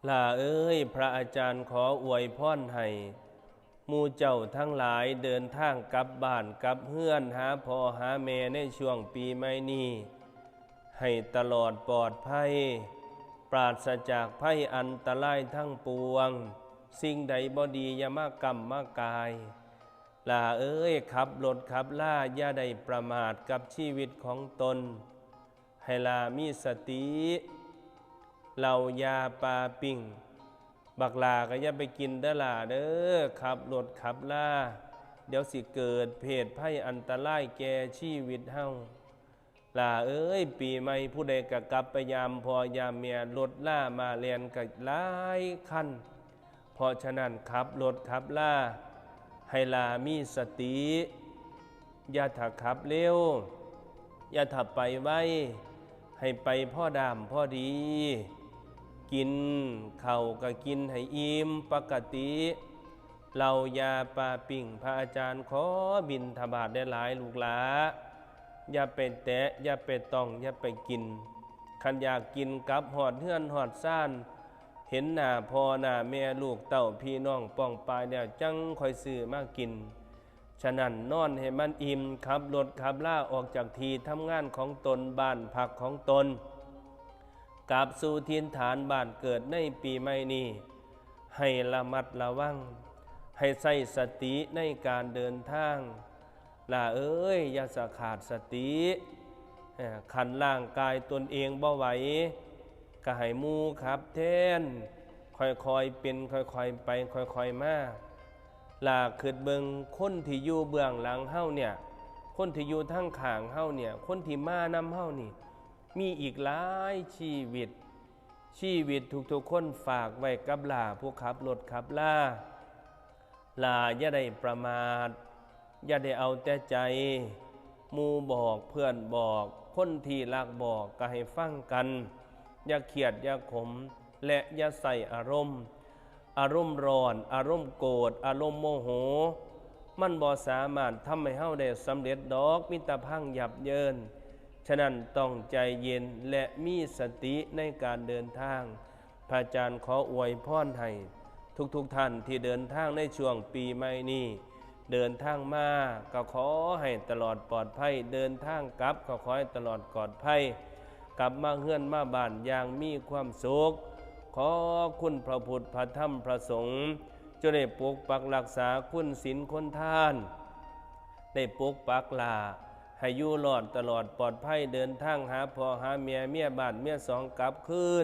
ล่าเอ้ยพระอาจารย์ขออวยพรให้หมู่เจ้าทั้งหลายเดินทางกลับบ้านกลับเฮือนหาพ่อหาแม่ในช่วงปีใหม่นี้ให้ตลอดปลอดภัยปราศจากภัยอันตรายทั้งปวงสิ่งใดบ่ดีอย่ามากรรมมากายล่าเอ้ยขับรถขับล่าอย่าได้ประมาทกับชีวิตของตนให้ลามีสติเหล้ายาปลาปิ้งบักลาก็อย่าไปกินเด้อล่ะเด้อขับรถขับล่าเดี๋ยวสิเกิดเพศภัยอันตรายแก่ชีวิตเฮาล่าเอ้ยปีใหม่ผู้ใดก็กลับไปยามพอยามเมียรถล่ามาเรียนก็หลายคันเพราะฉะนั้นขับรถขับล่าให้ลามีสติอย่าถ้าขับเร็วอย่าถ้าไปไวให้ไปพ่อดามพ่อดีกินข้าวก็กินให้อิ่มปกติเหล้ายาปลาปิ่งพระอาจารย์ขอบิณฑบาตได้หลายลูกหลาอย่าไปแตะอย่าไปต้องอย่าไปกินคันอยากกินกับหอดเฮือนหอดซ่านเห็นหน้าพ่อหน้าแม่ลูกเต้าพี่น้องป้องปายแล้วจังค่อยซื้อมากินฉะนั้นนอนให้มันอิ่มขับรถขับล่าออกจากที่ทำงานของตนบ้านพักของตนกลับสู่ถิ่นฐานบ้านเกิดในปีใหม่นี้ให้ระมัดระวังให้ใส่สติในการเดินทางล่ะเอ้ยอย่าสะขาดสติขันร่างกายตนเองบ่ไหวก็ให้หมู่ครับแทนค่อยๆเป็นค่อยๆไปค่อยๆมาล่ะคิดเบิ่งคนที่อยู่เบื้องหลังเฮาเนี่ยคนที่อยู่ทางข้างเฮาเนี่ยคนที่มานำเฮานี่มีอีกหลายชีวิตทุกๆคนฝากไว้กับล่าผู้ขับรถขับล่าอย่าได้ประมาทอย่าได้เอาแต่ใจหมู่บอกเพื่อนบอกคนที่รักบอกก็ให้ฟังกันอย่าเครียดอย่าขมและอย่าใส่อารมณ์ร้อนอารมณ์โกรธอารมณ์โมโหมันบ่สามารถทำให้เฮาได้สำเร็จดอกมิตรพังยับเยินฉะนั้นต้องใจเย็นและมีสติในการเดินทางพระอาจารย์ขออวยพรให้ทุกท่านที่เดินทางในช่วงปีใหม่นี้เดินทางมาก็ขอให้ตลอดปลอดภัยเดินทางกลับก็ขอให้ตลอดปลอดภัยกลับมาเฮือนมาบ้านอย่างมีความสุขขอคุณพระพุทธพระธรรมพระสงฆ์จงได้ปกปักรักษาคุณศีลคนทานได้ปกปักลาให้อยู่รอดตลอดปลอดภัยเดินทางหาพ่อหาเมียบ้านเมียสองกลับคืน